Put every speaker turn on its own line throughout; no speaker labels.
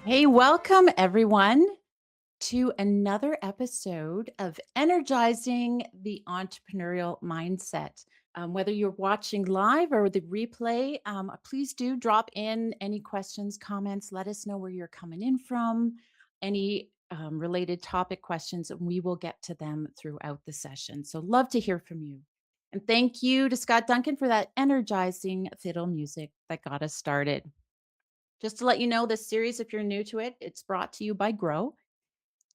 Hey, welcome everyone to another episode of Energizing the Entrepreneurial Mindset. Whether you're watching live or the replay, please do drop in any questions, comments. Let us know where you're coming in from, any related topic questions, and we will get to them throughout the session. So, love to hear from you. And thank you to Scott Duncan for that energizing fiddle music that got us started. Just to let you know, this series, if you're new to it, it's brought to you by Grow.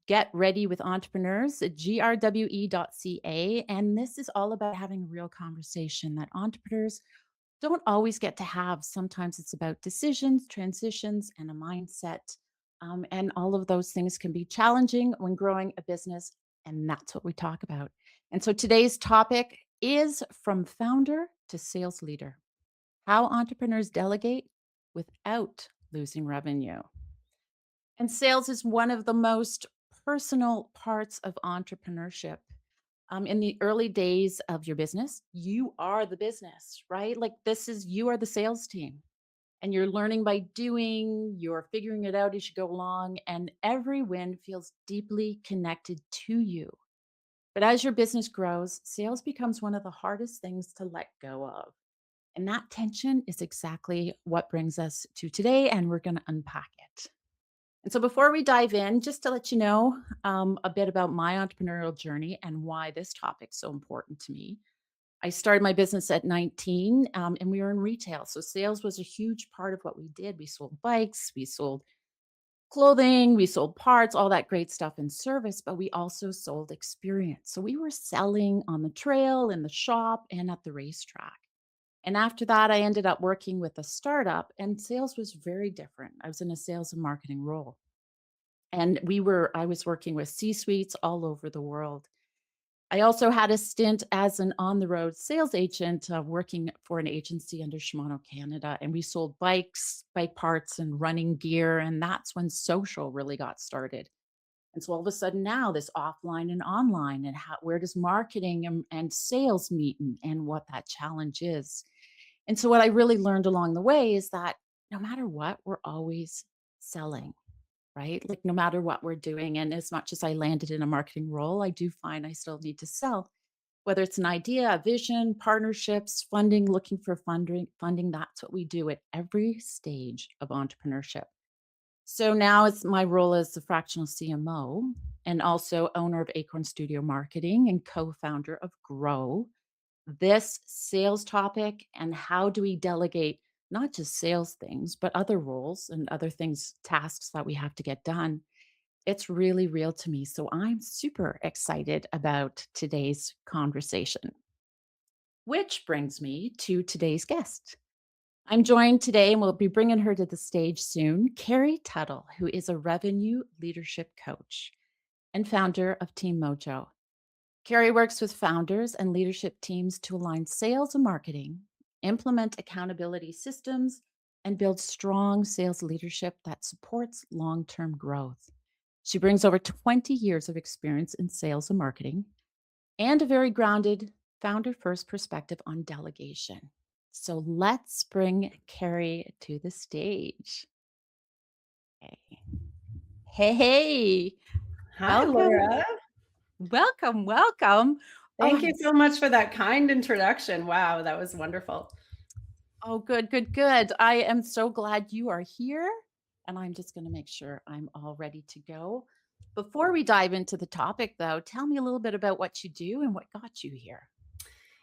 Get Ready with Entrepreneurs at grwe.ca. And this is all about having a real conversation that entrepreneurs don't always get to have. Sometimes it's about decisions, transitions, and a mindset. And all of those things can be challenging when growing a business. And that's what we talk about. And so today's topic is from founder to sales leader, how entrepreneurs delegate without losing revenue. And sales is one of the most personal parts of entrepreneurship. In the early days of your business, you are the business, right? Like you are the sales team, and you're learning by doing, you're figuring it out as you go along, and every win feels deeply connected to you. But as your business grows, sales becomes one of the hardest things to let go of. And that tension is exactly what brings us to today, and we're going to unpack it. And so, before we dive in, just to let you know a bit about my entrepreneurial journey and why this topic's so important to me. I started my business at 19, and we were in retail. So, sales was a huge part of what we did. We sold bikes, we sold clothing, we sold parts, all that great stuff in service, but we also sold experience. So, we were selling on the trail, in the shop, and at the racetrack. And after that, I ended up working with a startup, and sales was very different. I was in a sales and marketing role. And I was working with C-suites all over the world. I also had a stint as an on-the-road sales agent, working for an agency under Shimano Canada, and we sold bikes, bike parts, and running gear, and that's when social really got started. And so all of a sudden now this offline and online, and where does marketing and sales meet, and what that challenge is. And so what I really learned along the way is that no matter what, we're always selling, right? Like no matter what we're doing. And as much as I landed in a marketing role, I do find I still need to sell, whether it's an idea, a vision, partnerships, funding, looking for funding. That's what we do at every stage of entrepreneurship. So now it's my role as the fractional CMO and also owner of Acorn Studio Marketing and co-founder of Grow. This sales topic and how do we delegate not just sales things, but other roles and other things, tasks that we have to get done. It's really real to me. So I'm super excited about today's conversation, which brings me to today's guest. I'm joined today, and we'll be bringing her to the stage soon, Carrie Tuttle, who is a revenue leadership coach and founder of Team Mojo. Carrie works with founders and leadership teams to align sales and marketing, implement accountability systems, and build strong sales leadership that supports long term growth. She brings over 20 years of experience in sales and marketing and a very grounded founder first perspective on delegation. So let's bring Carrie to the stage. Hey, hey, hey.
Hi,
Welcome,
Laura.
welcome.
Thank
Oh,
you so much for that kind introduction. Wow, that was wonderful.
Oh, good, good, good. I am so glad you are here. And I'm just going to make sure I'm all ready to go. Before we dive into the topic, though, tell me a little bit about what you do and what got you here.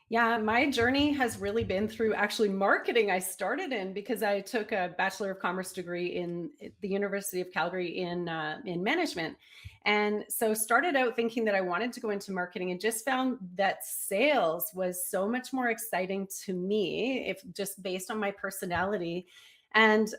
Yeah, my journey has really been through actually marketing. I started in because I took a Bachelor of Commerce degree in the University of Calgary in management. And so started out thinking that I wanted to go into marketing and just found that sales was so much more exciting to me, if just based on my personality and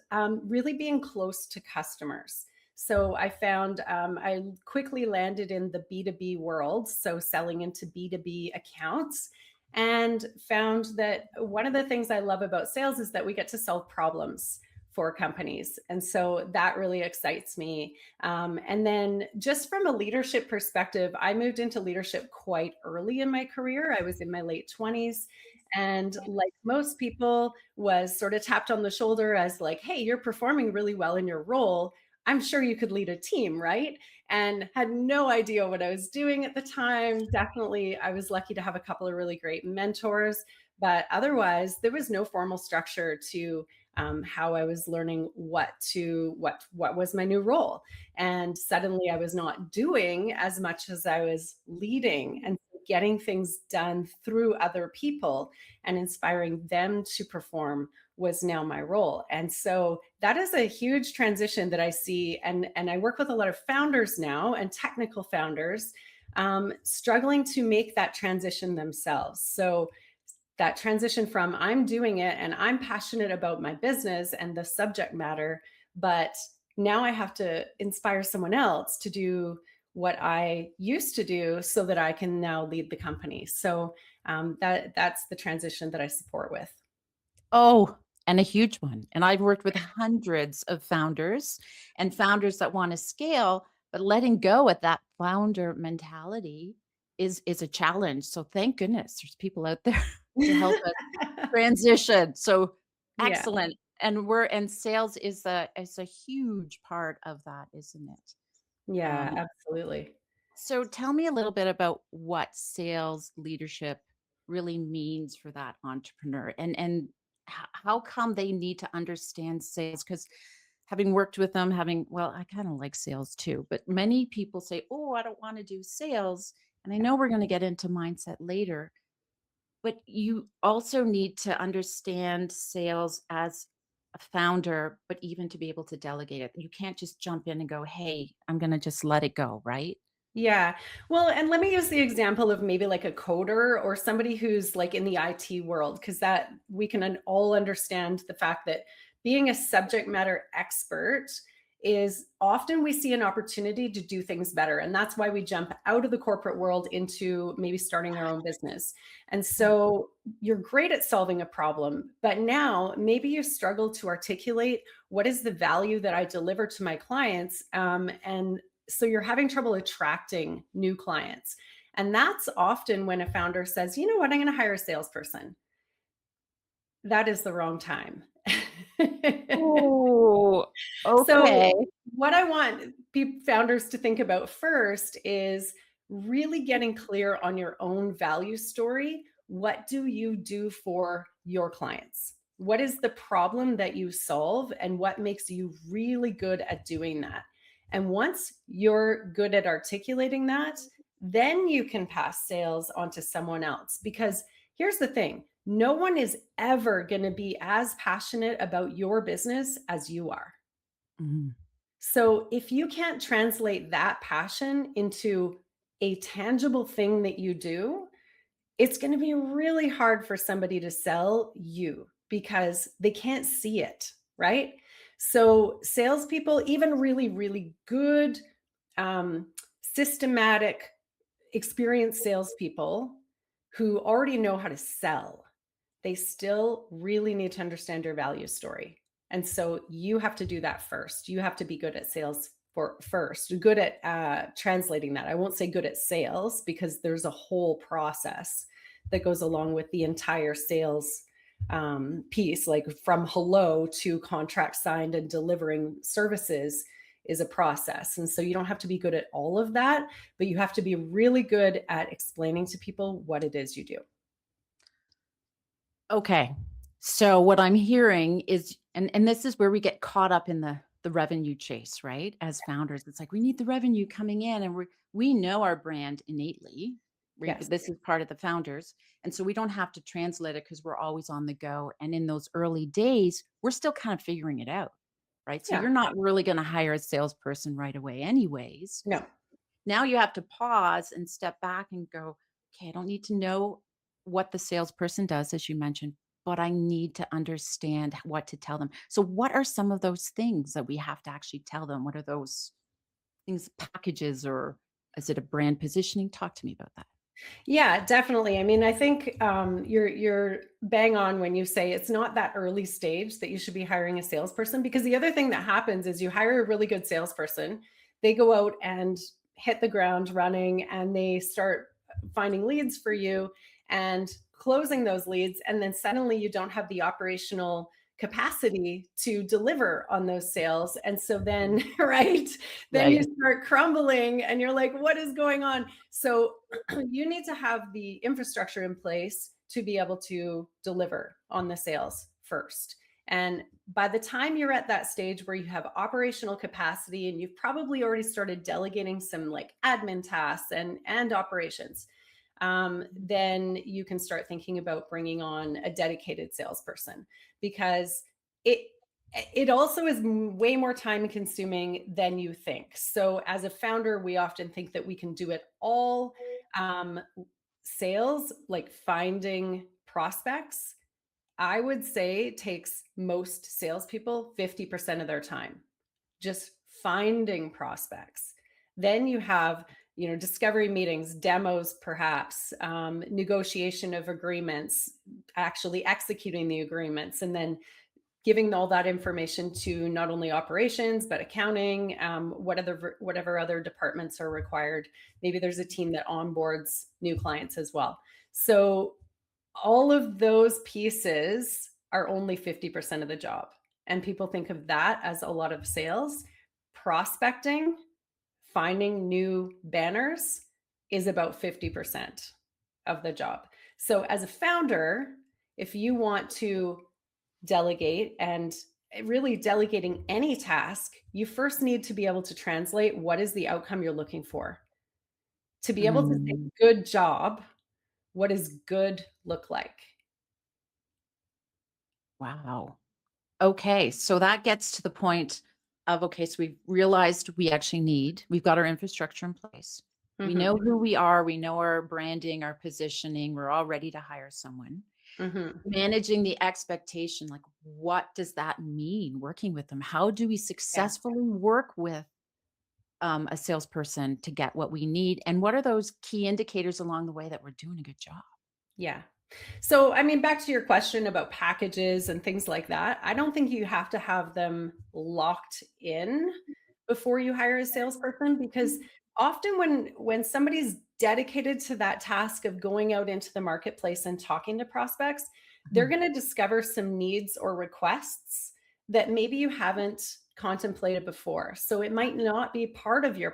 really being close to customers. So I found I quickly landed in the B2B world, so selling into B2B accounts, and found that one of the things I love about sales is that we get to solve problems for companies. And so that really excites me. And then just from a leadership perspective, I moved into leadership quite early in my career. I was in my late 20s. And like most people, was sort of tapped on the shoulder as like, hey, you're performing really well in your role. I'm sure you could lead a team, right? And had no idea what I was doing at the time. Definitely, I was lucky to have a couple of really great mentors, but otherwise, there was no formal structure to how I was learning what was my new role. And suddenly, I was not doing as much as I was leading, and getting things done through other people and inspiring them to perform was now my role. And so that is a huge transition that I see. And I work with a lot of founders now and technical founders struggling to make that transition themselves. So that transition from I'm doing it and I'm passionate about my business and the subject matter, but now I have to inspire someone else to do what I used to do so that I can now lead the company. So that's the transition that I support with.
Oh, and a huge one. And I've worked with hundreds of founders and founders that want to scale, but letting go at that founder mentality is a challenge. So thank goodness there's people out there to help us transition. So
Yeah.
excellent. And sales is a huge part of that, isn't it?
Yeah,
Um,
absolutely.
so tell me a little bit about what sales leadership really means for that entrepreneur and how come they need to understand sales because having worked with them having well I kind of like sales too but many people say oh I don't want to do sales and I know we're going to get into mindset later but you also need to understand sales as a founder but even to be able to delegate it you can't just jump in and go hey I'm going to just let it go right.
Yeah. Well, and let me use the example of maybe like a coder or somebody who's like in the IT world, because that we can all understand the fact that being a subject matter expert is often we see an opportunity to do things better. And that's why we jump out of the corporate world into maybe starting our own business. And so you're great at solving a problem, but now maybe you struggle to articulate what is the value that I deliver to my clients. And so you're having trouble attracting new clients. And that's often when a founder says, you know what, I'm going to hire a salesperson. That is the wrong time.
Oh,
So,
okay.
what I want founders to think about first is really getting clear on your own value story. What do you do for your clients? What is the problem that you solve, and what makes you really good at doing that? And once you're good at articulating that, then you can pass sales on to someone else. Because here's the thing, no one is ever going to be as passionate about your business as you are.
Mhm.
So if you can't translate that passion into a tangible thing that you do, it's going to be really hard for somebody to sell you because they can't see it, right? So salespeople, even really, really good, um, systematic, experienced salespeople who already know how to sell, they still really need to understand your value story. And so you have to do that first. You have to be good at sales for first, good at translating that. I won't say good at sales because there's a whole process that goes along with the entire sales piece, like from hello to contract signed and delivering services is a process. And so you don't have to be good at all of that, but you have to be really good at explaining to people what it is you do.
Okay. So what I'm hearing is and this is where we get caught up in the revenue chase, right? As founders, it's like we need the revenue coming in and we know our brand innately.
Yes.
This is part of the founders. And so we don't have to translate it because we're always on the go. And in those early days, we're still kind of figuring it out. Right. So
Yeah.
you're not really going to hire a salesperson right away, anyways.
No.
Now you have to pause and step back and go, okay, I don't need to know what the salesperson does, as you mentioned, but I need to understand what to tell them. So, what are some of those things that we have to actually tell them? What are those things, packages, or is it a brand positioning? Talk to me about that.
Yeah, definitely. I mean, I think you're bang on when you say it's not that early stage that you should be hiring a salesperson, because the other thing that happens is you hire a really good salesperson, they go out and hit the ground running, and they start finding leads for you and closing those leads, and then suddenly you don't have the operational capacity to deliver on those sales. And so then, right, then you
Right.
start crumbling and you're like, what is going on? So you need to have the infrastructure in place to be able to deliver on the sales first. And by the time you're at that stage where you have operational capacity and you've probably already started delegating some like admin tasks and operations, then you can start thinking about bringing on a dedicated salesperson because it it also is way more time consuming than you think. So as a founder, we often think that we can do it all. Um, Sales, like finding prospects, I would say takes most salespeople 50% of their time, just finding prospects. Then you have, discovery meetings, demos, perhaps, negotiation of agreements, actually executing the agreements, and then giving all that information to not only operations but accounting, whatever other departments are required. Maybe there's a team that onboards new clients as well. So all of those pieces are only 50% of the job. And people think of that as a lot of sales. Prospecting, finding new banners is about 50% of the job. So, as a founder, if you want to delegate and really delegating any task, you first need to be able to translate what is the outcome you're looking for. To be able to say
Mm,
good job, what does good look like?
wow. Okay, so that gets to the point of, okay, so we've realized we've got our infrastructure in place. We know
Mhm.
who we are, we know our branding, our positioning, we're all ready to hire someone.
Mhm.
Managing the expectation, like what does that mean working with them? How do we
Yeah.
successfully work with a salesperson to get what we need? And what are those key indicators along the way that we're doing a good job?
Yeah. So, I mean, back to your question about packages and things like that, I don't think you have to have them locked in before you hire a salesperson because often when somebody's dedicated to that task of going out into the marketplace and talking to prospects, they're
Mhm.
going to discover some needs or requests that maybe you haven't contemplated before. So it might not be part of your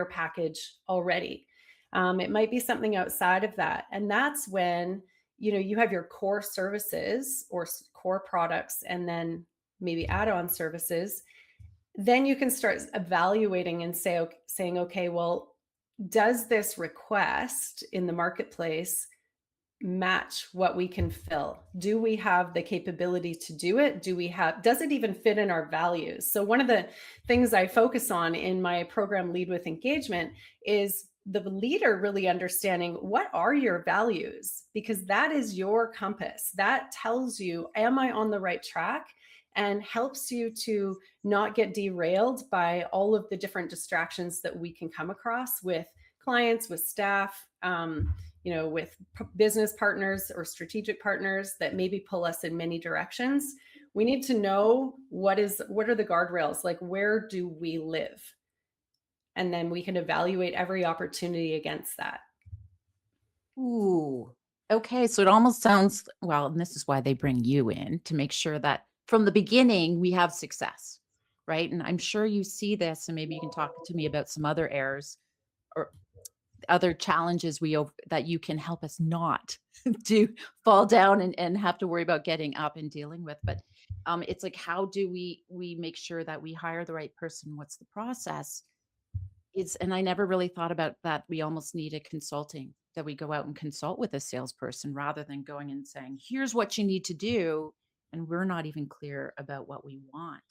package already. It might be something outside of that, and that's when you have your core services or core products, and then maybe add-on services. Then you can start evaluating and saying, okay, well, does this request in the marketplace match what we can fill? Do we have the capability to do it? Does it even fit in our values? So one of the things I focus on in my program Lead with Engagement is the leader really understanding what are your values, because that is your compass. That tells you, am I on the right track? And helps you to not get derailed by all of the different distractions that we can come across with clients, with staff, with business partners or strategic partners that maybe pull us in many directions. We need to know what are the guardrails, like where do we live? And then we can evaluate every opportunity against that.
Ooh. Okay, so it almost sounds well, and this is why they bring you in to make sure that from the beginning we have success, right? And I'm sure you see this, and maybe you can talk to me about some other errors or other challenges that you can help us not to fall down and have to worry about getting up and dealing with. But it's like, how do we make sure that we hire the right person? What's the process? And I never really thought about that. We almost need a consulting, that we go out and consult with a salesperson rather than going and saying, here's what you need to do. And we're not even clear about what we want.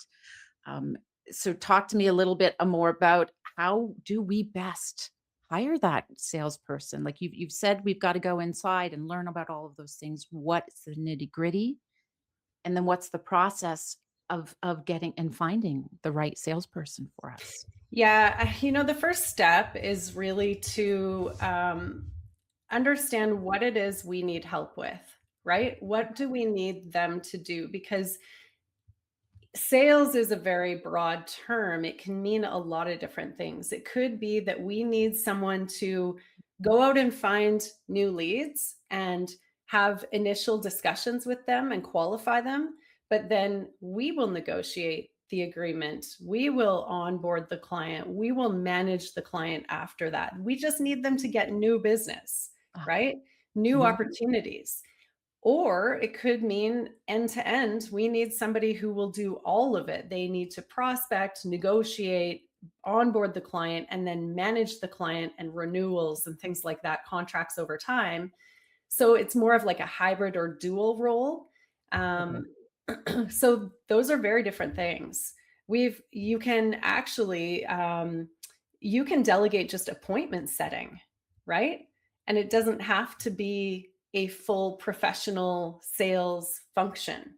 Um, so talk to me a little bit more about how do we best hire that salesperson? Like you've said, we've got to go inside and learn about all of those things. What's the nitty gritty? And then what's the process of getting and finding the right salesperson for us?
Yeah, the first step is really to understand what it is we need help with, right? What do we need them to do? Because sales is a very broad term. It can mean a lot of different things. It could be that we need someone to go out and find new leads and have initial discussions with them and qualify them. but then we will negotiate the agreement. We will onboard the client. We will manage the client after that. We just need them to get new business,
Ah,
right? New
mhm.
opportunities. Or it could mean end to end, we need somebody who will do all of it. They need to prospect, negotiate, onboard the client, and then manage the client and renewals and things like that, contracts over time. So it's more of like a hybrid or dual role.
Okay.
Um, so those are very different things. You can actually you can delegate just appointment setting, right? And it doesn't have to be a full professional sales function.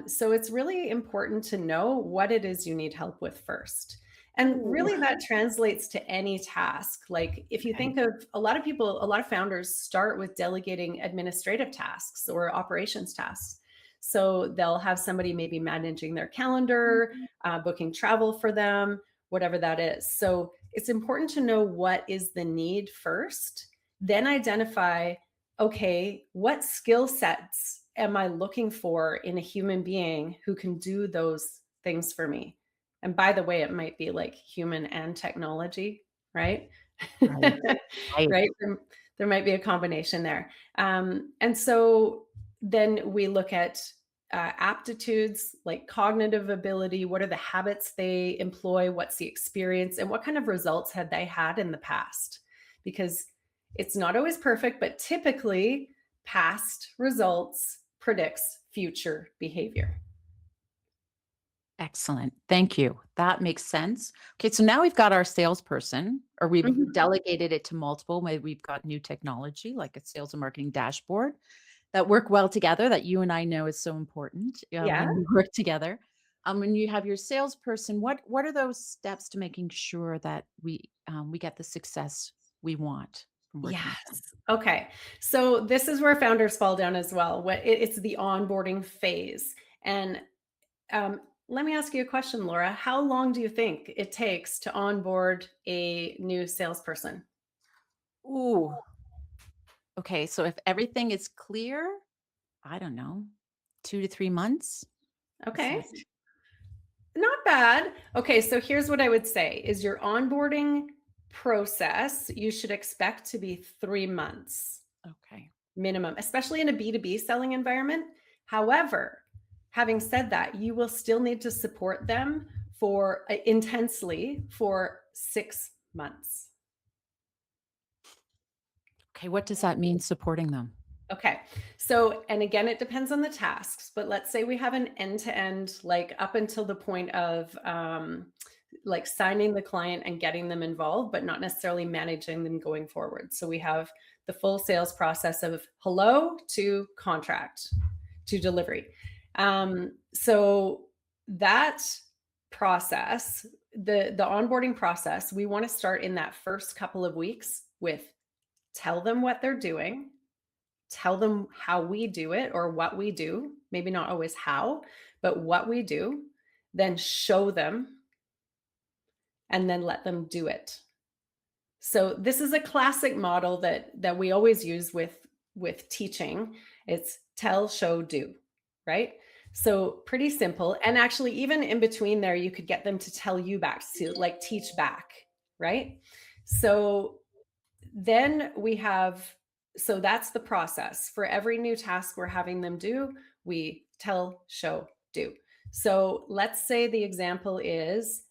So it's really important to know what it is you need help with first. And
Ooh,
really, that translates to any task. Like, if you
okay.
think of a lot of people, a lot of founders start with delegating administrative tasks or operations tasks. So they'll have somebody maybe managing their calendar, booking travel for them, whatever that is. So it's important to know what is the need first, then identify, okay, what skill sets am I looking for in a human being who can do those things for me? And by the way, it might be like human and technology, right?
Right, right.
Right? There might be a combination there. And so then we look at aptitudes like cognitive ability. What are the habits they employ? What's the experience? And what kind of results had they had in the past? Because it's not always perfect, but typically past results predicts future behavior.
Excellent. Thank you. That makes sense. Okay, so now we've got our salesperson, or we've
Mhm.
delegated it to multiple. Maybe we've got new technology like a sales and marketing dashboard that work well together that you and I know is so important
Yeah.
when we work together. When you have your salesperson, what are those steps to making sure that we get the success we want from working with them?
Yes. Okay. So this is where founders fall down as well. It's the onboarding phase. And let me ask you a question, Laura. How long do you think it takes to onboard a new salesperson?
Ooh, okay. So if everything is clear, I don't know, 2 to 3 months. Is
Okay.
that
Not bad. Okay, so here's what I would say is your onboarding process, you should expect to be 3 months
okay?
minimum, especially in a B2B selling environment. However, having said that, you will still need to support them for intensely for 6 months.
Okay, what does that mean supporting them?
Okay. So, and again, it depends on the tasks, but let's say we have an end to end, like up until the point of like signing the client and getting them involved, but not necessarily managing them going forward. So we have the full sales process of hello to contract to delivery. So that process, the onboarding process, we want to start in that first couple of weeks with tell them what they're doing, tell them how we do it or what we do, maybe not always how, but what we do, then show them and then let them do it. So this is a classic model that we always use with teaching. It's tell, show, do, right? So pretty simple. And actually even in between there you could get them to tell you back, to like teach back, right? So then we have, so that's the process. For every new task we're having them do, we tell, show, do. So let's say the example is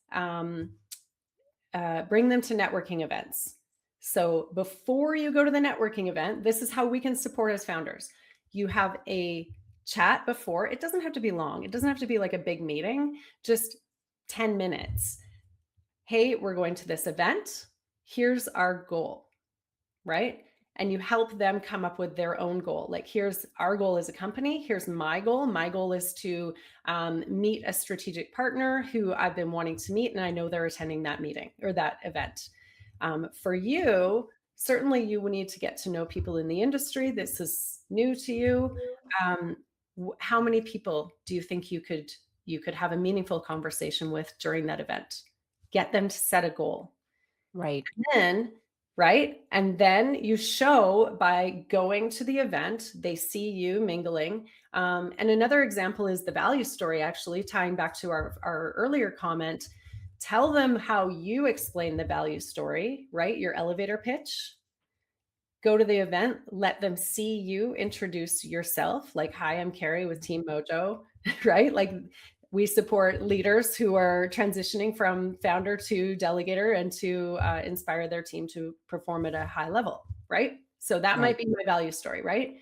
bring them to networking events. So before you go to the networking event, this is how we can support as founders. You have a chat before. It doesn't have to be long. It doesn't have to be like a big meeting, just 10 minutes. Hey, we're going to this event. Here's our goal, right? And you help them come up with their own goal. Like, here's our goal as a company. Here's my goal. My goal is to meet a strategic partner who I've been wanting to meet, and I know they're attending that meeting or that event. For you, certainly you will need to get to know people in the industry. This is new to you. Um, how many people do you think you could have a meaningful conversation with during that event? Get them to set a goal.
Right.
Then right? And then you show by going to the event, they see you mingling. And another example is the value story, actually, tying back to our earlier comment. Tell them how you explain the value story, right? Your elevator pitch. Go to the event, let them see you introduce yourself, like, "Hi, I'm Carrie with Team Mojo," right? Like, we support leaders who are transitioning from founder to delegator and to, inspire their team to perform at a high level, right? So that might
Right.
be my value story, right?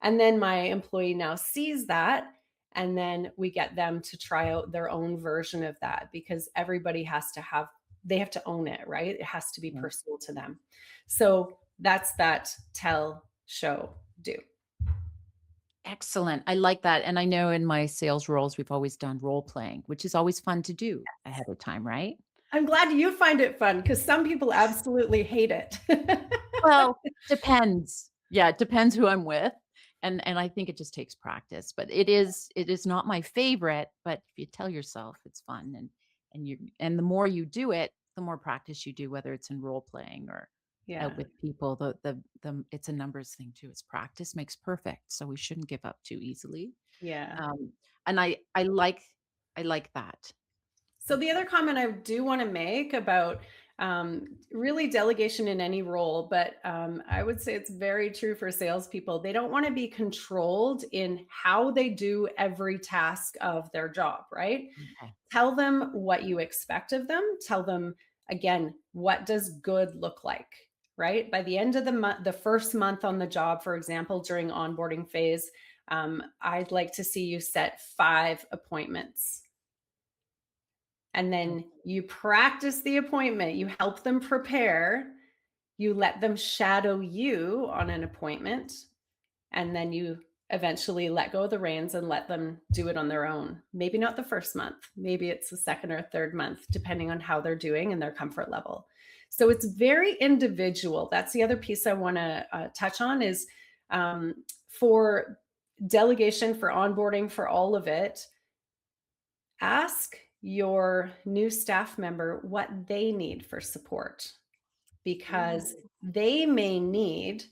And then my employee now sees that, and then we get them to try out their own version of that because everybody has to have they have to own it, right? It has to be
Yeah.
personal to them. So that's that tell, show, do.
Excellent. I like that. And I know in my sales roles, we've always done role playing, which is always fun to do ahead of time, right?
I'm glad you find it fun because some people absolutely hate it.
Well, depends. Yeah, it depends who I'm with. And I think it just takes practice, but it is not my favorite, but if you tell yourself it's fun and the more you do it, the more practice you do, whether it's in role playing or out
Yeah,
with people, the it's a numbers thing too. It's practice makes perfect. So we shouldn't give up too easily.
yeah.
And I like that.
So the other comment I do want to make about really delegation in any role, but I would say it's very true for salespeople. They don't want to be controlled in how they do every task of their job, right?
Okay.
Tell them what you expect of them. Tell them again, what does good look like, right? By the end of the month, the first month on the job, for example, during onboarding phase, I'd like to see you set 5 appointments, and
Oh,
then you practice the appointment, you help them prepare, you let them shadow you on an appointment, and then you eventually let go of the reins and let them do it on their own. Maybe not the first month, maybe it's the second or third month, depending on how they're doing and their comfort level. So it's very individual. That's the other piece I want to touch on is for delegation, for onboarding, for all of it, ask your new staff member what they need for support because
ooh.
they may need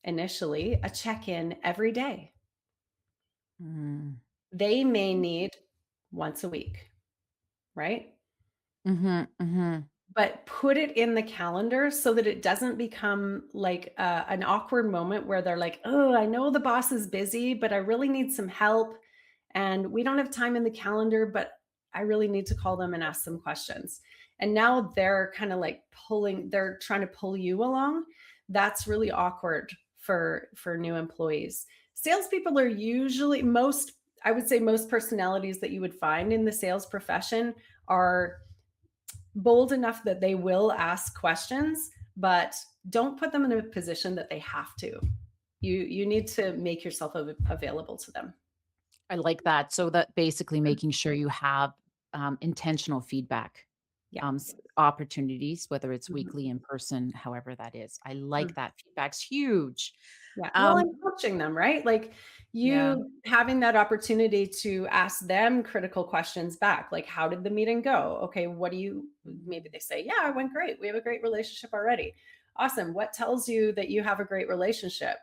initially a check in every day.
Mm.
They may need once a week, right?
Mhm, mhm.
But put it in the calendar so that it doesn't become like an awkward moment where they're like, oh, I know the boss is busy, but I really need some help. And we don't have time in the calendar, but I really need to call them and ask some questions. And now they're kind of like they're trying to pull you along. That's really awkward for new employees. Salespeople are usually I would say most personalities that you would find in the sales profession are bold enough that they will ask questions, but don't put them in a position that they have to. You need to make yourself available to them.
I like that. So that basically making sure you have, intentional feedback,
Yeah.
opportunities, whether it's
Mhm.
weekly, in person, however that is. I like
Mhm.
that. Feedback's huge.
Yeah. Well,
Um,
and coaching them, right? Like
yeah.
you having that opportunity to ask them critical questions back, like, how did the meeting go? Okay, what do you, maybe they say, yeah, it went great. We have a great relationship already. Awesome. What tells you that you have a great relationship?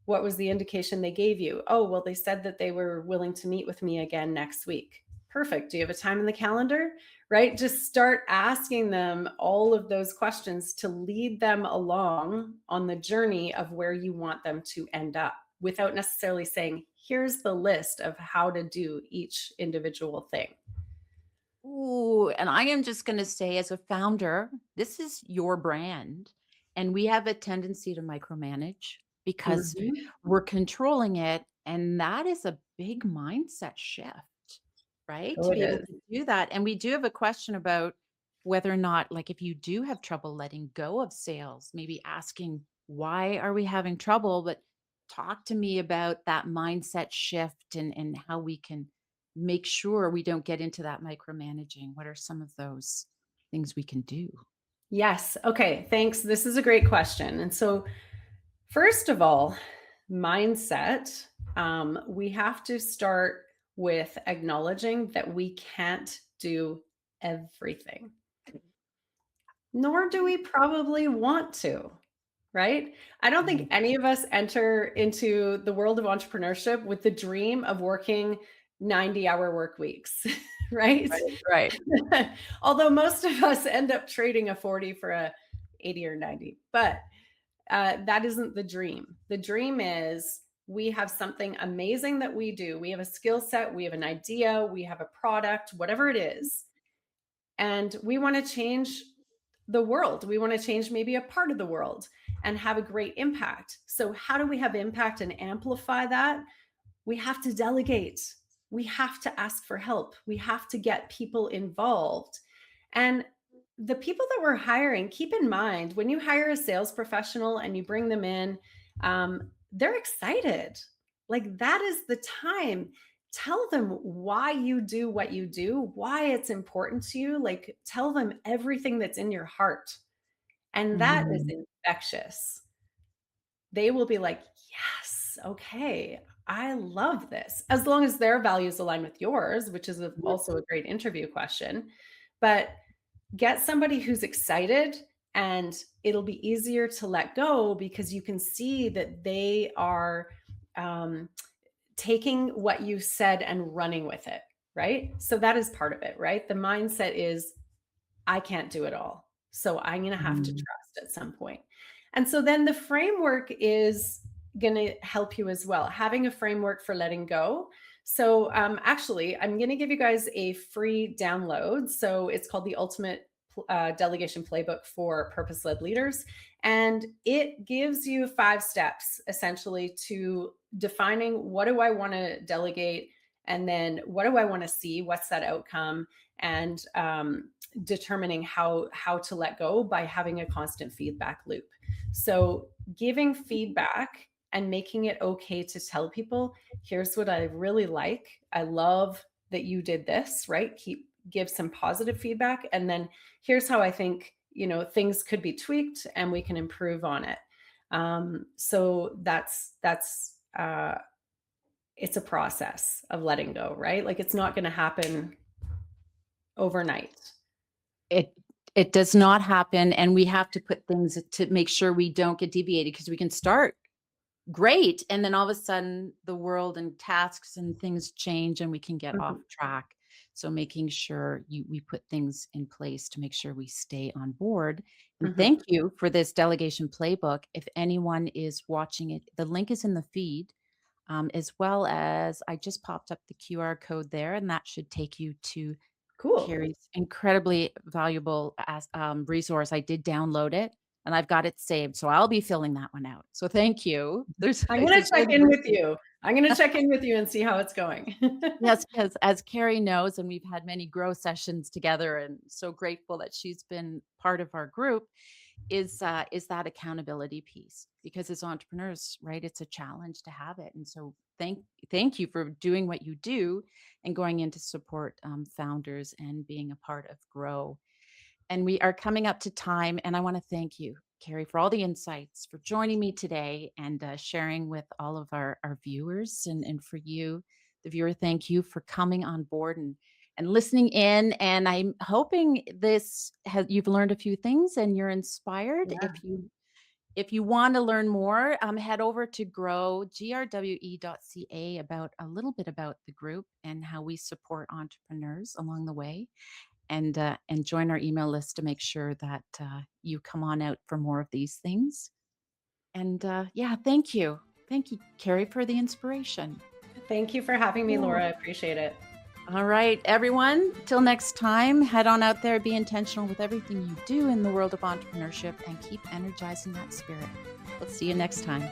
What was the indication they gave you? Oh, well, they said that they were willing to meet with me again next week. Perfect. Do you have a time in the calendar? Right? Just start asking them all of those questions to lead them along on the journey of where you want them to end up without necessarily saying, here's the list of how to do each individual thing.
Ooh, and I am just gonna say as a founder, this is your brand, and we have a tendency to micromanage because
Mhm.
we're controlling it, and that is a big mindset shift, right?
Oh,
To
it
be able
is.
to do that, and we do have a question about whether or not like, if you do have trouble letting go of sales, maybe asking, "Why are we having trouble?" But talk to me about that mindset shift and how we can make sure we don't get into that micromanaging? What are some of those things we can do?
Yes. Okay. Thanks. This is a great question. And so, first of all, mindset. We have to start with acknowledging that we can't do everything, nor do we probably want to. right? I don't
Mhm.
think any of us enter into the world of entrepreneurship with the dream of working 90-hour work weeks, right?
Right, right.
Although most of us end up trading a 40 for a 80 or 90. But that isn't the dream. The dream is we have something amazing that we do. We have a skill set, we have an idea, we have a product, whatever it is. And we want to change the world. We want to change maybe a part of the world and have a great impact. So, how do we have impact and amplify that? We have to delegate. We have to ask for help. We have to get people involved. And the people that we're hiring, keep in mind when you hire a sales professional and you bring them in, they're excited. Like that is the time. Tell them why you do what you do, why it's important to you. Like tell them everything that's in your heart. And that is
Mhm.
infectious. They will be like, yes, okay, I love this. As long as their values align with yours, which is also a great interview question. But get somebody who's excited and it'll be easier to let go because you can see that they are um, taking what you said and running with it, right? So that is part of it, right? The mindset is I can't do it all. So I'm going to have to
Mhm.
trust at some point. And so then the framework is going to help you as well, having a framework for letting go. So actually, I'm going to give you guys a free download. So it's called the Ultimate Delegation Playbook for Purpose Led Leaders. And it gives you 5 steps essentially to defining what do I want to delegate? And then what do I want to see? What's that outcome? And determining how to let go by having a constant feedback loop. So giving feedback and making it okay to tell people, here's what I really like. I love that you did this, right? Give some positive feedback and then here's how I think, things could be tweaked and we can improve on it. So it's a process of letting go, right? Like it's not going to happen overnight.
It it does not happen, and we have to put things to make sure we don't get deviated because we can start great, and then all of a sudden, the world and tasks and things change, and we can get off
Mhm.
track. So making sure we put things in place to make sure we stay on board. And
Mhm.
thank you for this delegation playbook. If anyone is watching it, the link is in the feed, as well as I just popped up the QR code there, and that should take you to
Cool.
Carrie's incredibly valuable resource. I did download it and I've got it saved, so I'll be filling that one out. So thank you. There's
I'm
it's
gonna
a
check
good
in with
version.
you. I'm gonna check in with you and see how it's going.
Yes, because as Carrie knows, and we've had many grow sessions together, and so grateful that she's been part of our group, is that accountability piece. Because as entrepreneurs, right, it's a challenge to have it, and so thank you for doing what you do and going in to support founders and being a part of Grow. And we are coming up to time. And I want to thank you, Carrie, for all the insights, for joining me today and sharing with all of our viewers. And for you, the viewer, thank you for coming on board and listening in. And I'm hoping this has you've learned a few things and you're inspired.
Yeah.
If you want to learn more, head over to grwe.ca about a little bit about the group and how we support entrepreneurs along the way and join our email list to make sure that you come on out for more of these things. And yeah, thank you, Carrie, for the inspiration.
Thank you for having me,
Yeah.
Laura. I appreciate it.
All right, everyone. Till next time, head on out there, be intentional with everything you do in the world of entrepreneurship, and keep energizing that spirit. We'll see you next time.